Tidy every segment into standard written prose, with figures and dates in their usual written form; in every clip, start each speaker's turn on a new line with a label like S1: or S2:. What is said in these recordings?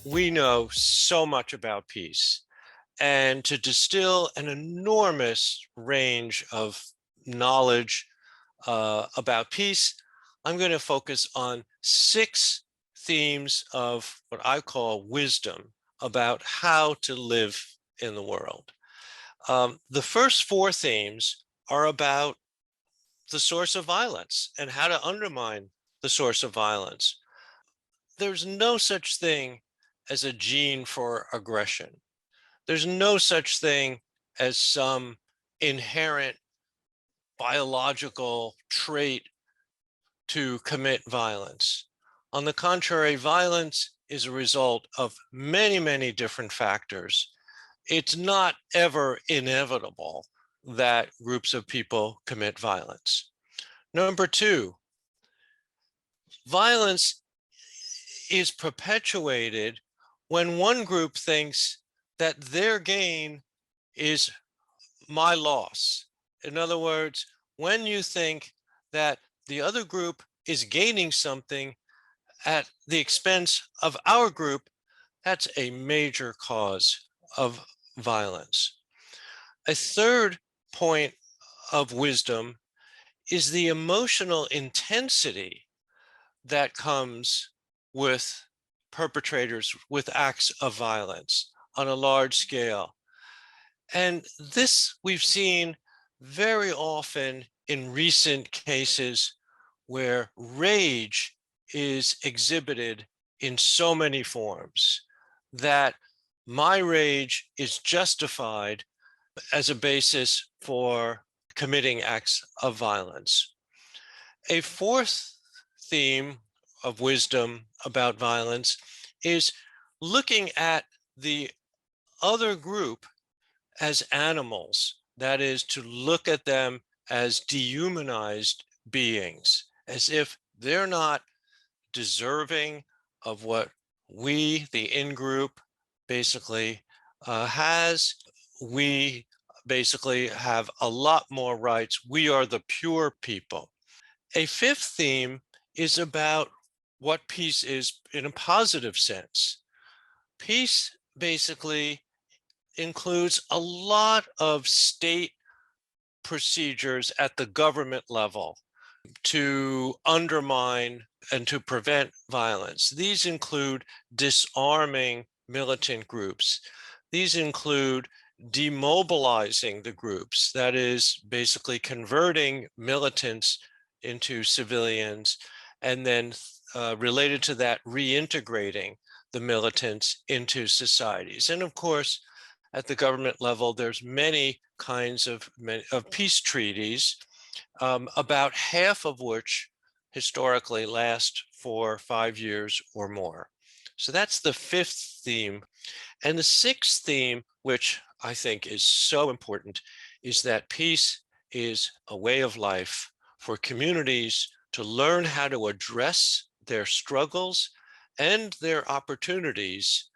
S1: We know so much about peace, and to distill an enormous range of knowledge about peace, I'm going to focus on 6 themes of what I call wisdom about how to live in the world. The first 4 themes are about the source of violence and how to undermine the source of violence. There's no such thing as a gene for aggression. There's no such thing as some inherent biological trait to commit violence. On the contrary, violence is a result of many, many different factors. It's not ever inevitable that groups of people commit violence. Number 2, violence is perpetuated when one group thinks that their gain is my loss. In other words, when you think that the other group is gaining something at the expense of our group, that's a major cause of violence. A third point of wisdom is the emotional intensity that comes with perpetrators with acts of violence on a large scale. And this we've seen very often in recent cases where rage is exhibited in so many forms that my rage is justified as a basis for committing acts of violence. A fourth theme of wisdom about violence is looking at the other group as animals. That is, to look at them as dehumanized beings, as if they're not deserving of what we, the in group, basically has. We basically have a lot more rights. We are the pure people. A fifth theme is about what peace is in a positive sense. Peace basically includes a lot of state procedures at the government level to undermine and to prevent violence. These include disarming militant groups. These include demobilizing the groups, that is, basically converting militants into civilians, and then related to that, reintegrating the militants into societies. And of course, at the government level, there's many kinds of peace treaties, about half of which historically last for 5 years or more. So that's the fifth theme. And the sixth theme, which I think is so important, is that peace is a way of life for communities to learn how to address their struggles and their opportunities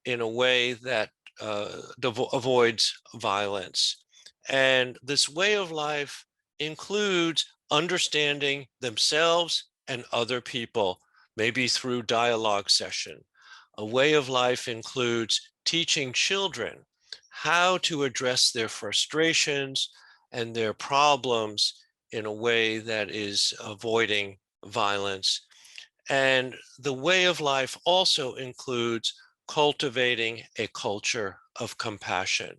S1: in a way that avoids violence. And this way of life includes understanding themselves and other people, maybe through dialogue session. A way of life includes teaching children how to address their frustrations and their problems in a way that is avoiding violence. And the way of life also includes cultivating a culture of compassion.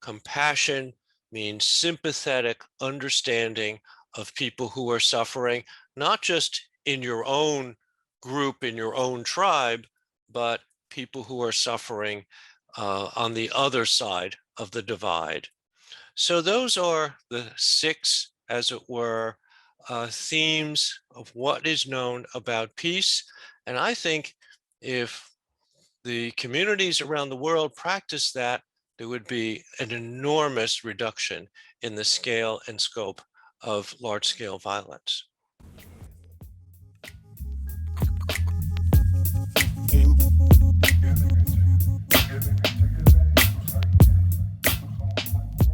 S1: Compassion means sympathetic understanding of people who are suffering, not just in your own group, in your own tribe, but people who are suffering on the other side of the divide. So those are the 6, as it were, themes of what is known about peace. And I think if the communities around the world practice that, there would be an enormous reduction in the scale and scope of large-scale violence.